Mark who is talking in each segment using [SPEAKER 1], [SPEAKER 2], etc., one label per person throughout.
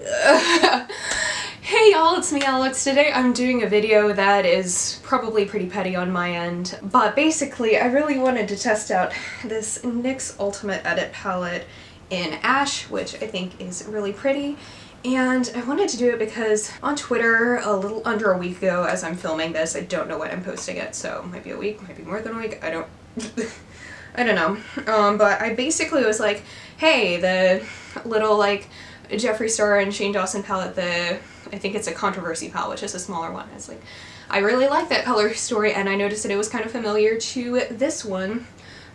[SPEAKER 1] Hey y'all, it's me Alex. Today I'm doing a video that is probably pretty petty on my end, but basically I really wanted to test out this NYX Ultimate Edit palette in Ash, which I think is really pretty. And I wanted to do it because on Twitter a little under a week ago, as I'm filming this, I don't know when I'm posting it, so it might be a week, might be more than a week, I don't know. But I basically was like, hey, the little like Jeffree Star and Shane Dawson palette, I think it's a Controversy palette, which is a smaller one. It's like, I really like that color story, and I noticed that it was kind of familiar to this one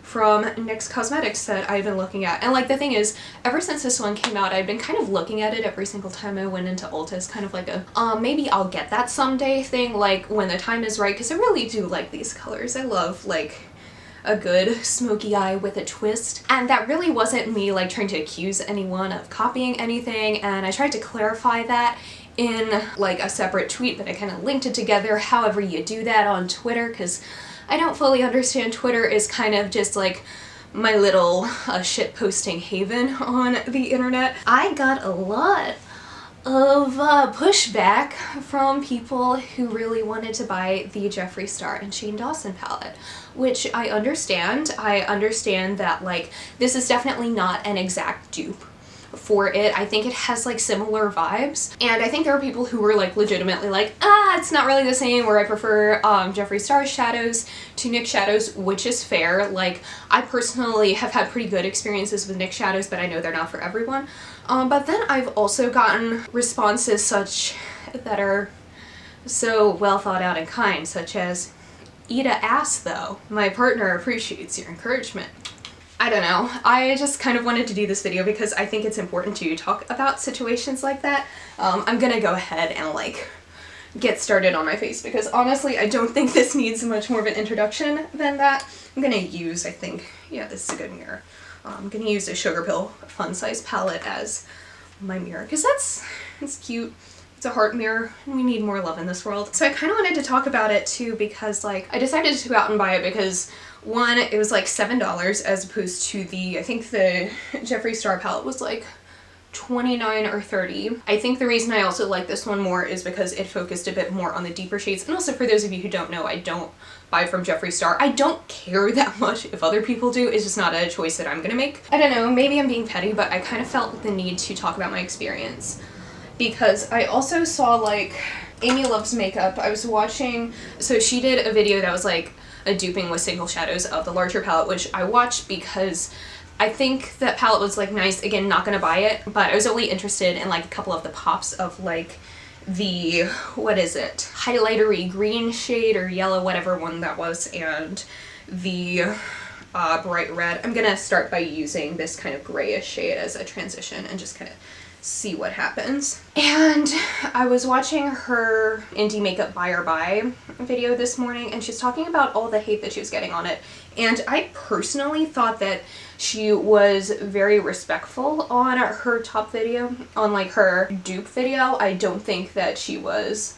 [SPEAKER 1] from NYX Cosmetics that I've been looking at. And like the thing is, ever since this one came out, I've been kind of looking at it every single time I went into Ulta as kind of like a, maybe I'll get that someday thing, like when the time is right, because I really do like these colors. I love like a good smoky eye with a twist. And that really wasn't me like trying to accuse anyone of copying anything, and I tried to clarify that in like a separate tweet, but I kind of linked it together however you do that on Twitter, because I don't fully understand. Twitter is kind of just like my little shit posting haven on the internet. I got a lot of pushback from people who really wanted to buy the Jeffree Star and Shane Dawson palette, which I understand. I understand that like this is definitely not an exact dupe for it. I think it has like similar vibes, and I think there were people who were like legitimately like, it's not really the same, or I prefer Jeffree Star's shadows to NYX shadows, which is fair. Like, I personally have had pretty good experiences with NYX shadows, but I know they're not for everyone. But then I've also gotten responses such that are so well thought out and kind, such as, "Eat a ass though. My partner appreciates your encouragement." I don't know. I just kind of wanted to do this video because I think it's important to talk about situations like that. I'm gonna go ahead and like get started on my face because honestly I don't think this needs much more of an introduction than that. I'm gonna use, I think, yeah, this is a good mirror. I'm gonna use a Sugar Pill Fun Size palette as my mirror because it's cute. It's a heart mirror, and we need more love in this world. So I kind of wanted to talk about it too because like I decided to go out and buy it because one, it was like $7 as opposed to the, I think the Jeffree Star palette was like $29 or $30. I think the reason I also like this one more is because it focused a bit more on the deeper shades, and also for those of you who don't know, I don't buy from Jeffree Star. I don't care that much if other people do, it's just not a choice that I'm gonna make. I don't know, maybe I'm being petty, but I kind of felt the need to talk about my experience because I also saw like Amy Loves Makeup. I was watching, so she did a video that was like a duping with single shadows of the larger palette, which I watched because I think that palette was like nice. Again, not gonna buy it, but I was only interested in like a couple of the pops of like the, what is it, highlightery green shade or yellow, whatever one that was, and the bright red. I'm gonna start by using this kind of grayish shade as a transition and just kind of see what happens. And I was watching her indie makeup buy or buy video this morning, and she's talking about all the hate that she was getting on it, and I personally thought that she was very respectful on her top video, on like her dupe video. I don't think that she was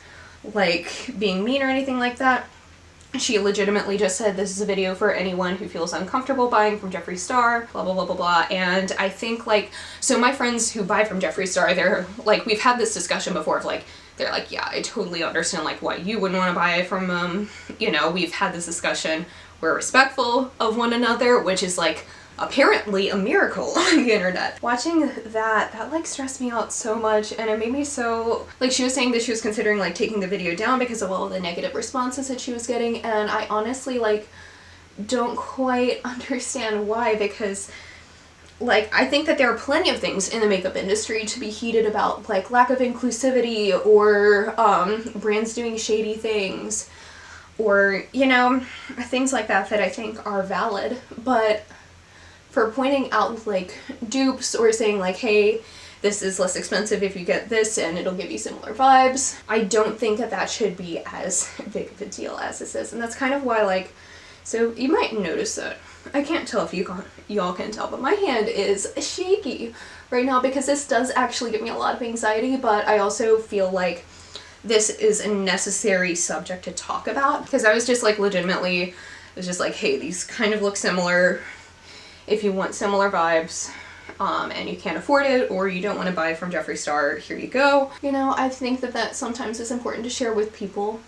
[SPEAKER 1] like being mean or anything like that. She legitimately just said this is a video for anyone who feels uncomfortable buying from Jeffree Star, blah blah blah blah blah. And I think like, so my friends who buy from Jeffree Star, they're like, we've had this discussion before of like, they're like, yeah, I totally understand like why you wouldn't want to buy it from you know, we've had this discussion, we're respectful of one another, which is like apparently a miracle on the internet. Watching that like stressed me out so much, and it made me so, like, she was saying that she was considering like taking the video down because of all the negative responses that she was getting, and I honestly like don't quite understand why, because like I think that there are plenty of things in the makeup industry to be heated about, like lack of inclusivity or brands doing shady things or, you know, things like that I think are valid, but for pointing out like dupes or saying like, hey, this is less expensive if you get this and it'll give you similar vibes, I don't think that that should be as big of a deal as this is. And that's kind of why, like, so you might notice that, I can't tell if y'all can tell, but my hand is shaky right now because this does actually give me a lot of anxiety, but I also feel like this is a necessary subject to talk about because I was just like legitimately, it was just like, hey, these kind of look similar. If you want similar vibes, and you can't afford it, or you don't want to buy from Jeffree Star, here you go. You know, I think that that sometimes is important to share with people.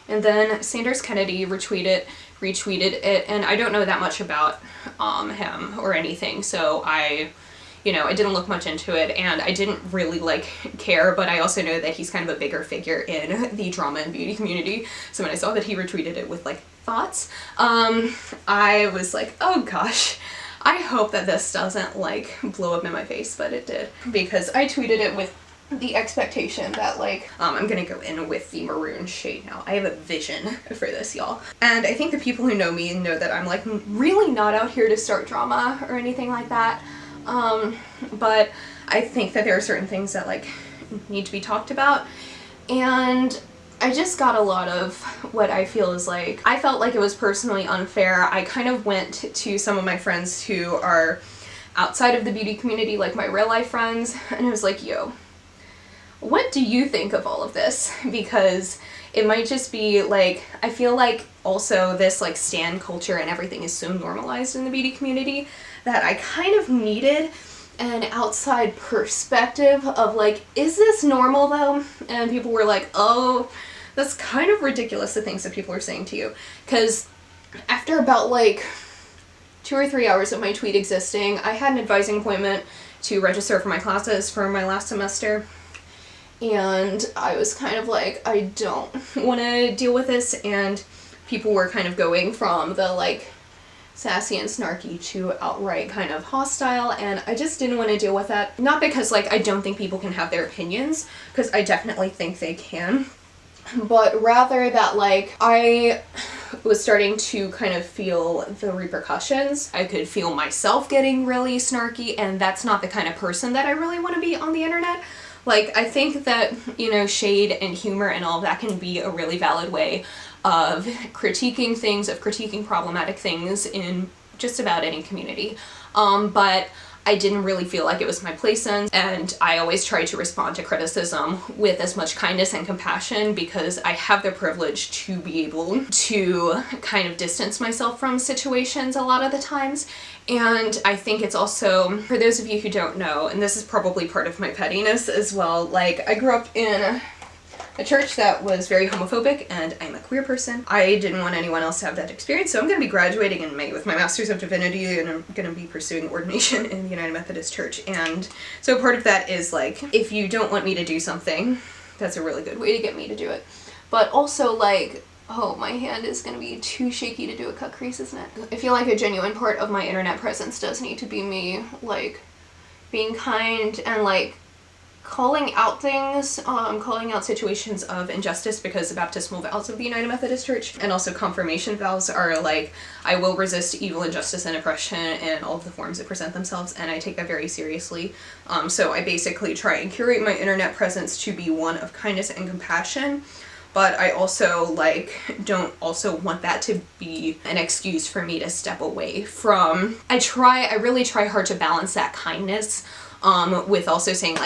[SPEAKER 1] And then Sanders Kennedy retweeted it, and I don't know that much about him or anything, so I didn't look much into it, and I didn't really care, but I also know that he's kind of a bigger figure in the drama and beauty community, so when I saw that he retweeted it with thoughts, I was like, oh gosh, I hope that this doesn't blow up in my face, but it did, because I tweeted it with the expectation that I'm gonna go in with the maroon shade now. I have a vision for this, y'all. And I think the people who know me know that I'm really not out here to start drama or anything like that. But I think that there are certain things that need to be talked about, and I just got a lot of what I feel is I felt like it was personally unfair. I kind of went to some of my friends who are outside of the beauty community, like my real life friends, and I was like, yo, what do you think of all of this? Because it might just be I feel like also this stan culture and everything is so normalized in the beauty community that I kind of needed an outside perspective of is this normal though? And people were like, oh, that's kind of ridiculous, the things that people are saying to you. Because after about 2 or 3 hours of my tweet existing, I had an advising appointment to register for my classes for my last semester. And I was kind of I don't want to deal with this, and people were kind of going from the sassy and snarky to outright kind of hostile, and I just didn't want to deal with that. Not because I don't think people can have their opinions, because I definitely think they can, but rather that I was starting to kind of feel the repercussions. I could feel myself getting really snarky, and that's not the kind of person that I really want to be on the internet. I think that, shade and humor and all of that can be a really valid way of critiquing things, of critiquing problematic things in just about any community. But I didn't really feel like it was my place in, and I always try to respond to criticism with as much kindness and compassion, because I have the privilege to be able to kind of distance myself from situations a lot of the times. And I think it's also, for those of you who don't know, and this is probably part of my pettiness as well, I grew up in a church that was very homophobic, and I'm a queer person. I didn't want anyone else to have that experience, so I'm going to be graduating in May with my Master's of Divinity, and I'm going to be pursuing ordination in the United Methodist Church. And so part of that is if you don't want me to do something, that's a really good way to get me to do it. But also oh, my hand is going to be too shaky to do a cut crease, isn't it? I feel like a genuine part of my internet presence does need to be me being kind and calling out things, calling out situations of injustice, because the baptismal vows of the United Methodist Church and also confirmation vows are I will resist evil, injustice, and oppression in all of the forms that present themselves, and I take that very seriously. So I basically try and curate my internet presence to be one of kindness and compassion, but I also don't also want that to be an excuse for me to step away from. I really try hard to balance that kindness with also saying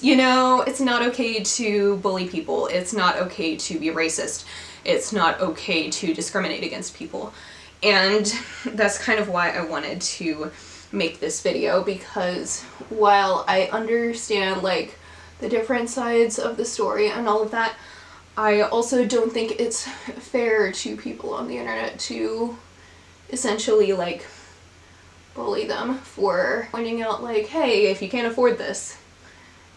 [SPEAKER 1] it's not okay to bully people, it's not okay to be racist, it's not okay to discriminate against people. And that's kind of why I wanted to make this video, because while I understand the different sides of the story and all of that, I also don't think it's fair to people on the internet to essentially bully them for pointing out hey, if you can't afford this,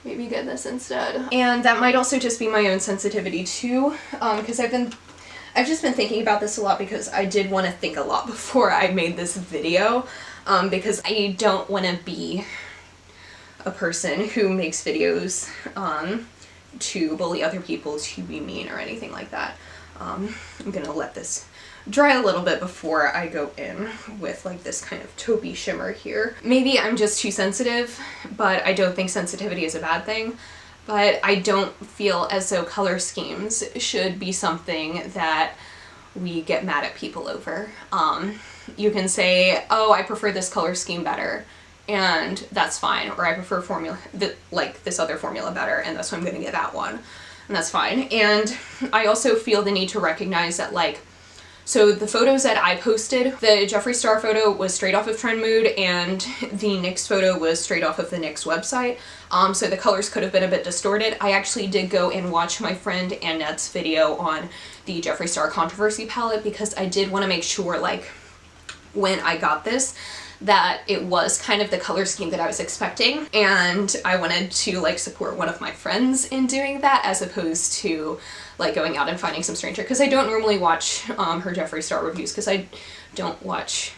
[SPEAKER 1] maybe get this instead. And that might also just be my own sensitivity too, because I've just been thinking about this a lot, because I did want to think a lot before I made this video, because I don't want to be a person who makes videos to bully other people, to be mean or anything like that. I'm gonna let this dry a little bit before I go in with this kind of taupey shimmer here. Maybe I'm just too sensitive, but I don't think sensitivity is a bad thing. But I don't feel as though color schemes should be something that we get mad at people over. You can say, oh, I prefer this color scheme better, and that's fine, or I prefer this other formula better, and that's why I'm gonna get that one, and that's fine. And I also feel the need to recognize that So the photos that I posted, the Jeffree Star photo was straight off of Trend Mood and the NYX photo was straight off of the NYX website. So the colors could have been a bit distorted. I actually did go and watch my friend Annette's video on the Jeffree Star Controversy palette because I did want to make sure, like, when I got this, that it was kind of the color scheme that I was expecting, and I wanted to like support one of my friends in doing that as opposed to like going out and finding some stranger, because I don't normally watch her Jeffree Star reviews because I don't watch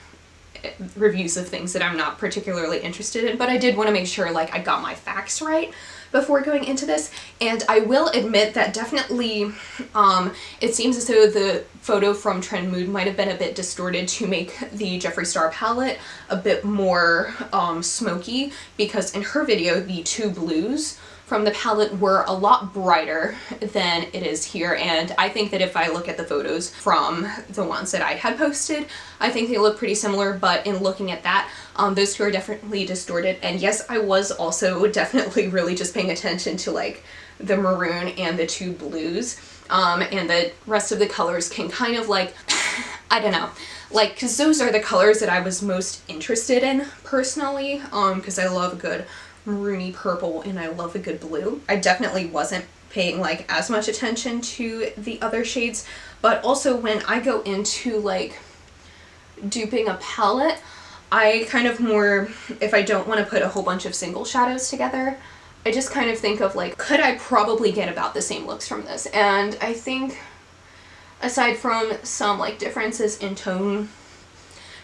[SPEAKER 1] reviews of things that I'm not particularly interested in, but I did want to make sure like I got my facts right before going into this. And I will admit that definitely it seems as though the photo from Trend Mood might have been a bit distorted to make the Jeffree Star palette a bit more smoky, because in her video the two blues from the palette were a lot brighter than it is here, and I think that if I look at the photos from the ones that I had posted, I think they look pretty similar, but in looking at that, those two are definitely distorted. And yes, I was also definitely really just paying attention to like the maroon and the two blues, and the rest of the colors can kind of like, I don't know, like, because those are the colors that I was most interested in personally, because I love a good maroony purple and I love a good blue. I definitely wasn't paying like as much attention to the other shades, but also when I go into like duping a palette, I kind of more, if I don't want to put a whole bunch of single shadows together, I just kind of think of like, could I probably get about the same looks from this? And I think aside from some like differences in tone,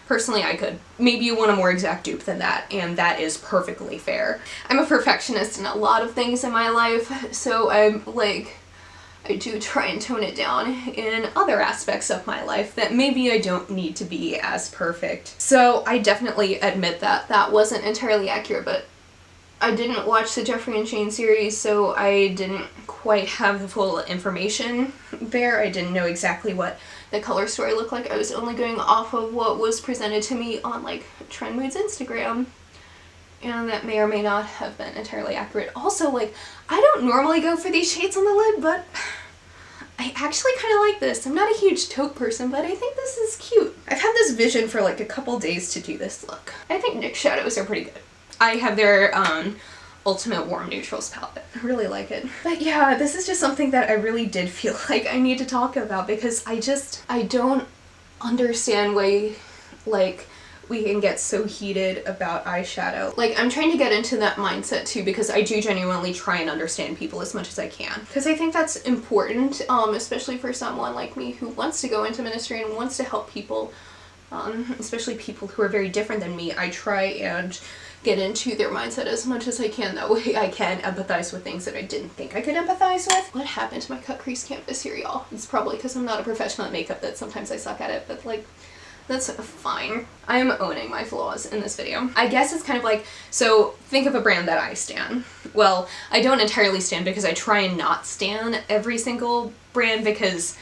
[SPEAKER 1] personally I could. Maybe you want a more exact dupe than that, and that is perfectly fair. I'm a perfectionist in a lot of things in my life, so I'm like, I do try and tone it down in other aspects of my life that maybe I don't need to be as perfect. So I definitely admit that that wasn't entirely accurate, but I didn't watch the Jeffree and Shane series, so I didn't quite have the full information there. I didn't know exactly what the color story looked like. I was only going off of what was presented to me on like Trend Mood's Instagram, and that may or may not have been entirely accurate. Also, like, I don't normally go for these shades on the lid, but I actually kind of like this. I'm not a huge taupe person, but I think this is cute. I've had this vision for like a couple days to do this look. I think NYX shadows are pretty good. I have their Ultimate Warm Neutrals palette. I really like it. But yeah, this is just something that I really did feel like I need to talk about, because I don't understand why like we can get so heated about eyeshadow. Like, I'm trying to get into that mindset too, because I do genuinely try and understand people as much as I can, because I think that's important, especially for someone like me who wants to go into ministry and wants to help people, especially people who are very different than me. I try and get into their mindset as much as I can. That way I can empathize with things that I didn't think I could empathize with. What happened to my cut crease canvas here, y'all? It's probably because I'm not a professional at makeup that sometimes I suck at it, but like, that's fine. I am owning my flaws in this video. I guess it's kind of like, so think of a brand that I stan. Well, I don't entirely stan because I try and not stan every single brand, because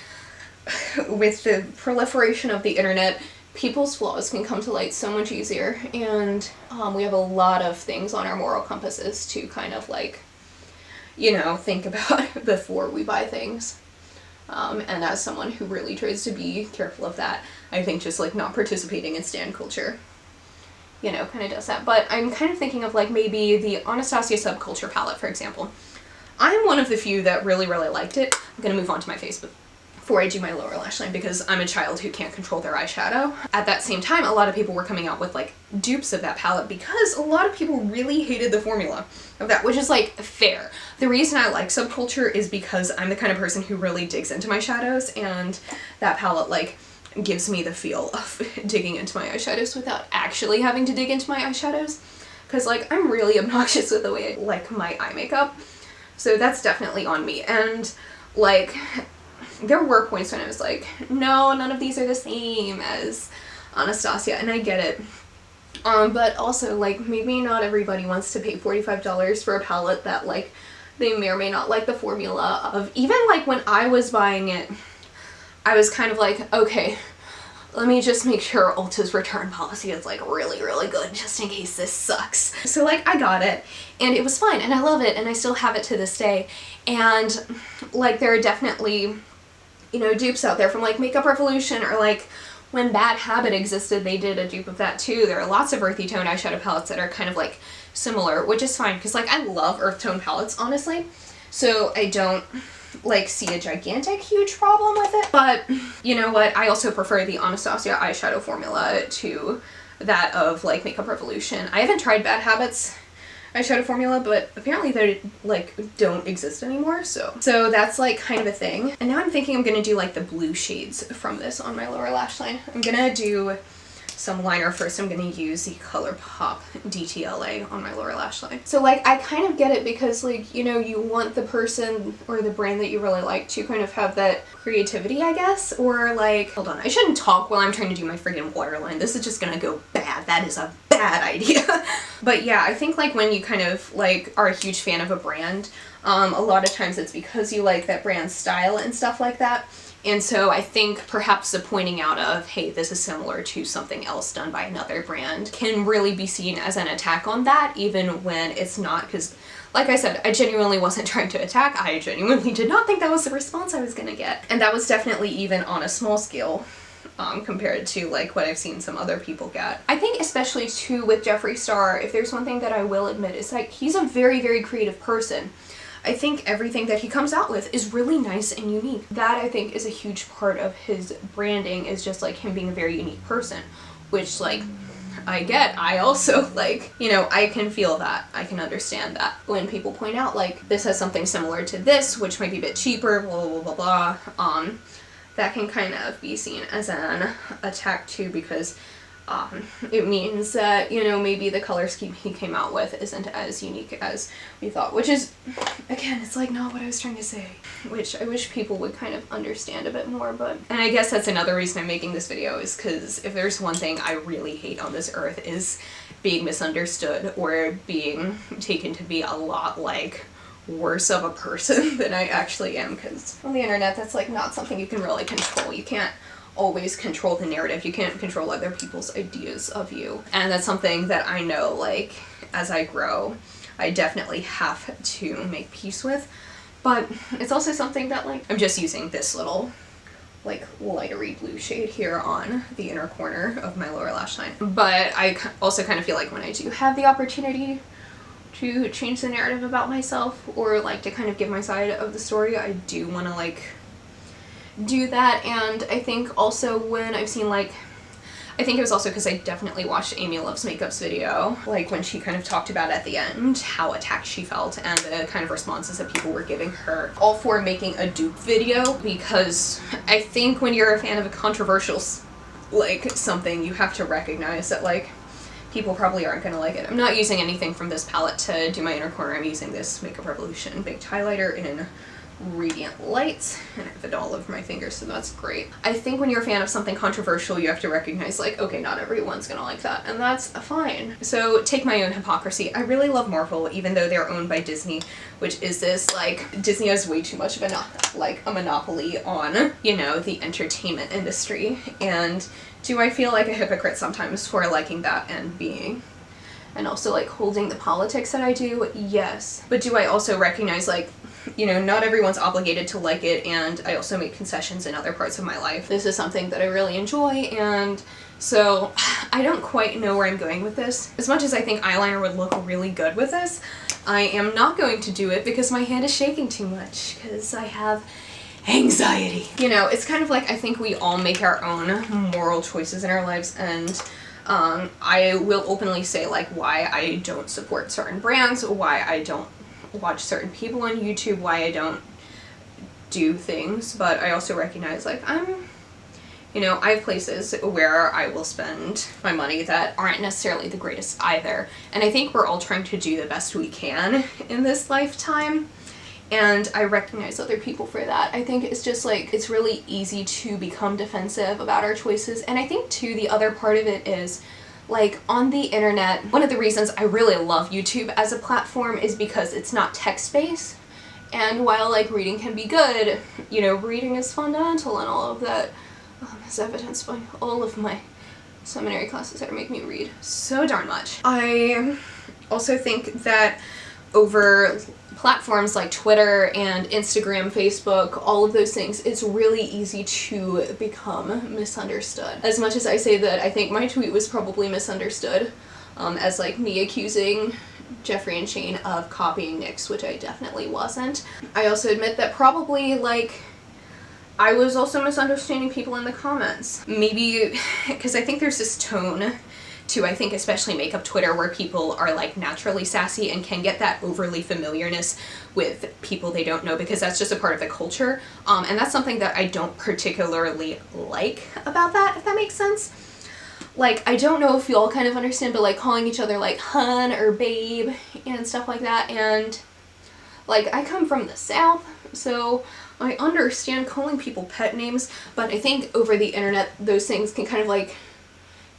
[SPEAKER 1] with the proliferation of the internet, people's flaws can come to light so much easier, and we have a lot of things on our moral compasses to kind of like, you know, think about before we buy things. And as someone who really tries to be careful of that, I think just like not participating in stan culture, you know, kind of does that. But I'm kind of thinking of like maybe the Anastasia Subculture palette, for example. I'm one of the few that really, really liked it. I'm gonna move on to my face before I do my lower lash line, because I'm a child who can't control their eyeshadow. At that same time, a lot of people were coming out with like dupes of that palette because a lot of people really hated the formula of that, which is like fair. The reason I like Subculture is because I'm the kind of person who really digs into my shadows, and that palette like gives me the feel of digging into my eyeshadows without actually having to dig into my eyeshadows, because like I'm really obnoxious with the way I like my eye makeup, so that's definitely on me. And like, there were points when I was like, no, none of these are the same as Anastasia, and I get it. But also, like, maybe not everybody wants to pay $45 for a palette that, like, they may or may not like the formula of. Even, like, when I was buying it, I was kind of like, okay, let me just make sure Ulta's return policy is, like, really, really good, just in case this sucks. So, like, I got it, and it was fine, and I love it, and I still have it to this day. And, like, there are definitely you know, dupes out there from like Makeup Revolution, or like when Bad Habit existed, they did a dupe of that too. There are lots of earthy tone eyeshadow palettes that are kind of like similar, which is fine because like I love earth tone palettes, honestly. So I don't like see a gigantic huge problem with it. But you know what? I also prefer the Anastasia eyeshadow formula to that of like Makeup Revolution. I haven't tried Bad Habits eyeshadow formula, but apparently they like don't exist anymore, so that's like kind of a thing. And now I'm thinking I'm gonna do like the blue shades from this on my lower lash line. I'm gonna do some liner first. I'm gonna use the ColourPop DTLA on my lower lash line. So like I kind of get it because like, you know, you want the person or the brand that you really like to kind of have that creativity, I guess, or like, hold on, I shouldn't talk while I'm trying to do my friggin' waterline. This is just gonna go bad. That is a bad idea. But yeah, I think like when you kind of like are a huge fan of a brand, a lot of times it's because you like that brand's style and stuff like that. And so I think perhaps the pointing out of, hey, this is similar to something else done by another brand can really be seen as an attack on that, even when it's not, because like I said, I genuinely wasn't trying to attack. I genuinely did not think that was the response I was gonna get. And that was definitely even on a small scale compared to like what I've seen some other people get. I think especially too with Jeffree Star, if there's one thing that I will admit is like he's a very, very creative person. I think everything that he comes out with is really nice and unique. That I think is a huge part of his branding, is just like him being a very unique person, which like I get. I also like, you know, I can feel that. I can understand that when people point out like this has something similar to this, which might be a bit cheaper, blah, blah, blah, blah. That can kind of be seen as an attack too, because it means that, you know, maybe the color scheme he came out with isn't as unique as we thought, which is, again, it's like not what I was trying to say, which I wish people would kind of understand a bit more. But, and I guess that's another reason I'm making this video, is because if there's one thing I really hate on this earth is being misunderstood or being taken to be a lot like worse of a person than I actually am, because on the internet that's like not something you can really control. You can't always control the narrative. You can't control other people's ideas of you. And that's something that I know, like, as I grow, I definitely have to make peace with. But it's also something that, like, I'm just using this little, like, lighter blue shade here on the inner corner of my lower lash line. But I also kind of feel like when I do have the opportunity to change the narrative about myself, or, like, to kind of give my side of the story, I do want to, like, do that. And I think also when I've seen, like, I think it was also because I definitely watched Amy Loves Makeup's video, like when she kind of talked about at the end how attacked she felt and the kind of responses that people were giving her, all for making a dupe video. Because I think when you're a fan of a controversial, like, something, you have to recognize that, like, people probably aren't gonna like it. I'm not using anything from this palette to do my inner corner. I'm using this Makeup Revolution Baked Highlighter in Radiant Lights, and I have it all over my fingers, so that's great. I think when you're a fan of something controversial, you have to recognize, like, okay, not everyone's gonna like that, and that's fine. So take my own hypocrisy. I really love Marvel, even though they're owned by Disney, which is this, like, Disney has way too much of a monopoly on, you know, the entertainment industry. And do I feel like a hypocrite sometimes for liking that and also, like, holding the politics that I do? Yes. But do I also recognize, like, you know, not everyone's obligated to like it, and I also make concessions in other parts of my life. This is something that I really enjoy, and so I don't quite know where I'm going with this. As much as I think eyeliner would look really good with this, I am not going to do it because my hand is shaking too much, because I have anxiety. You know, it's kind of like, I think we all make our own moral choices in our lives, and I will openly say, like, why I don't support certain brands, why I don't watch certain people on YouTube, why I don't do things. But I also recognize, like, you know, I have places where I will spend my money that aren't necessarily the greatest either. And I think we're all trying to do the best we can in this lifetime, and I recognize other people for that. I think it's just, like, it's really easy to become defensive about our choices. And I think too, the other part of it is, like, on the internet, one of the reasons I really love YouTube as a platform is because it's not text-based. And while, like, reading can be good, you know, reading is fundamental and all of that, as evidenced by all of my seminary classes that make me read so darn much. I also think that over platforms like Twitter and Instagram, Facebook, all of those things, it's really easy to become misunderstood. As much as I say that I think my tweet was probably misunderstood, as like me accusing Jeffrey and Shane of copying Nick's, which I definitely wasn't. I also admit that probably, like, I was also misunderstanding people in the comments. Maybe, because I think there's this tone to, I think, especially makeup Twitter, where people are like naturally sassy and can get that overly familiarness with people they don't know, because that's just a part of the culture. And that's something that I don't particularly like about that, if that makes sense. Like, I don't know if you all kind of understand, but like calling each other like hun or babe and stuff like that. And like, I come from the South, so I understand calling people pet names, but I think over the internet those things can kind of like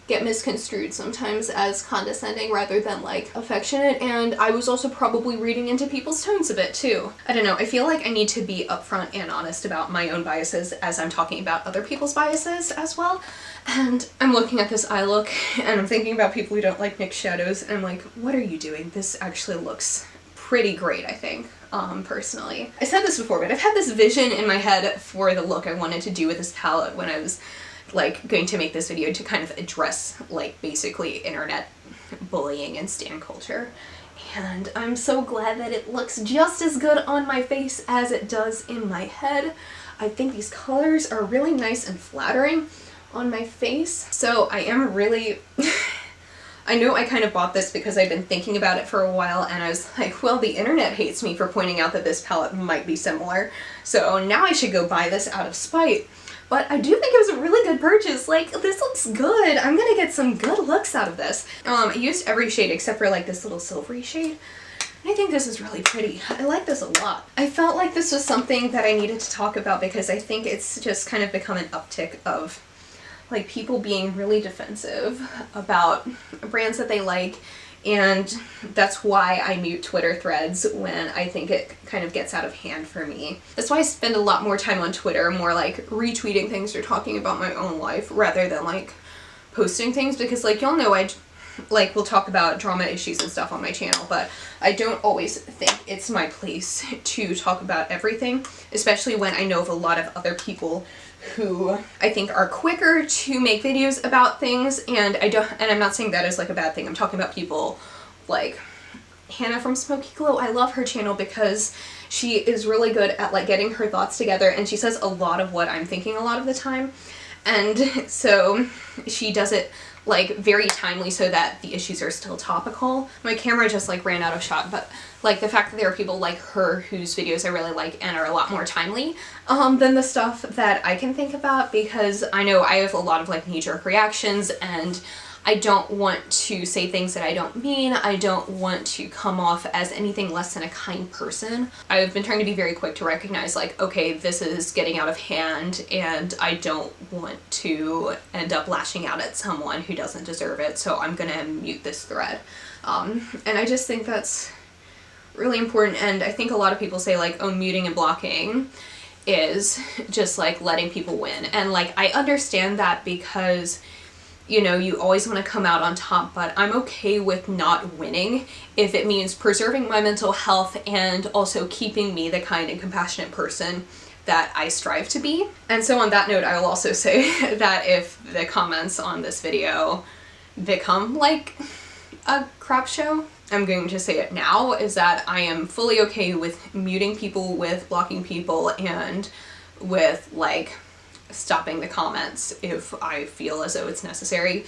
[SPEAKER 1] get misconstrued sometimes as condescending rather than like affectionate, and I was also probably reading into people's tones a bit too. I don't know, I feel like I need to be upfront and honest about my own biases as I'm talking about other people's biases as well. And I'm looking at this eye look and I'm thinking about people who don't like NYX shadows, and I'm like, what are you doing? This actually looks pretty great, I think, personally. I said this before, but I've had this vision in my head for the look I wanted to do with this palette when I was like going to make this video to kind of address like basically internet bullying and stan culture. And I'm so glad that it looks just as good on my face as it does in my head. I think these colors are really nice and flattering on my face. So I am really I know I kind of bought this because I've been thinking about it for a while, and I was like, well, the internet hates me for pointing out that this palette might be similar, so now I should go buy this out of spite. But I do think it was a really good purchase. Like, this looks good. I'm gonna get some good looks out of this. I used every shade except for like this little silvery shade. And I think this is really pretty. I like this a lot. I felt like this was something that I needed to talk about because I think it's just kind of become an uptick of like people being really defensive about brands that they like, and that's why I mute Twitter threads when I think it kind of gets out of hand for me. That's why I spend a lot more time on Twitter, more like retweeting things or talking about my own life rather than like posting things, because like y'all know I like will talk about drama issues and stuff on my channel, but I don't always think it's my place to talk about everything, especially when I know of a lot of other people who I think are quicker to make videos about things, and I'm not saying that is like a bad thing. I'm talking about people like Hannah from Smoky Glow. I love her channel because she is really good at like getting her thoughts together, and she says a lot of what I'm thinking a lot of the time, and so she does it like very timely so that the issues are still topical. My camera just like ran out of shot, but like the fact that there are people like her whose videos I really like and are a lot more timely than the stuff that I can think about, because I know I have a lot of like knee-jerk reactions and I don't want to say things that I don't mean. I don't want to come off as anything less than a kind person. I've been trying to be very quick to recognize like, okay, this is getting out of hand and I don't want to end up lashing out at someone who doesn't deserve it, so I'm gonna mute this thread. And I just think that's really important, and I think a lot of people say like, oh, muting and blocking is just like letting people win, and like I understand that because you know, you always want to come out on top, but I'm okay with not winning if it means preserving my mental health and also keeping me the kind and compassionate person that I strive to be. And so on that note, I will also say that if the comments on this video become like a crap show, I'm going to say it now, is that I am fully okay with muting people, with blocking people, and with like stopping the comments if I feel as though it's necessary,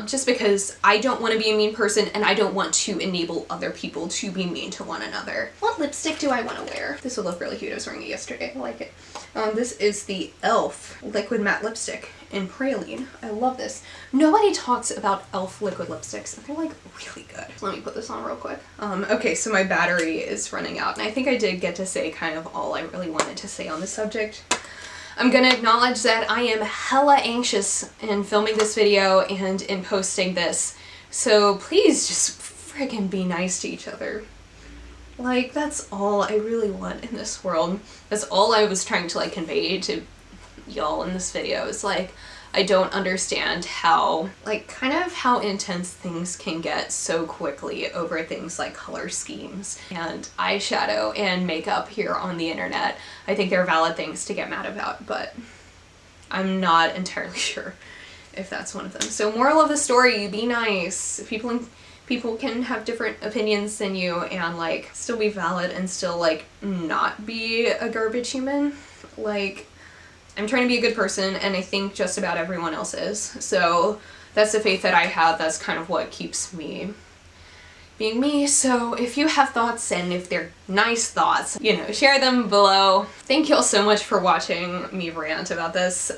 [SPEAKER 1] just because I don't want to be a mean person and I don't want to enable other people to be mean to one another. What lipstick do I want to wear? This would look really cute. I was wearing it yesterday. I like it. This is the e.l.f. liquid matte lipstick in Praline. I love this. Nobody talks about e.l.f. liquid lipsticks, and they're like really good. Let me put this on real quick. Okay, so my battery is running out, and I think I did get to say kind of all I really wanted to say on the subject. I'm gonna acknowledge that I am hella anxious in filming this video and in posting this, so please just friggin' be nice to each other. Like, that's all I really want in this world. That's all I was trying to like convey to y'all in this video. It's like, I don't understand how, like, kind of how intense things can get so quickly over things like color schemes and eyeshadow and makeup here on the internet. I think they're valid things to get mad about, but I'm not entirely sure if that's one of them. So moral of the story, be nice. People can have different opinions than you and like still be valid and still like not be a garbage human. Like, I'm trying to be a good person and I think just about everyone else is. So that's the faith that I have. That's kind of what keeps me being me. So if you have thoughts and if they're nice thoughts, you know, share them below. Thank you all so much for watching me rant about this.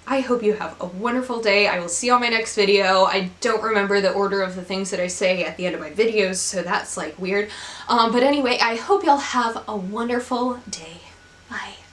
[SPEAKER 1] I hope you have a wonderful day. I will see you on my next video. I don't remember the order of the things that I say at the end of my videos, so that's like weird. But anyway, I hope y'all have a wonderful day. Bye.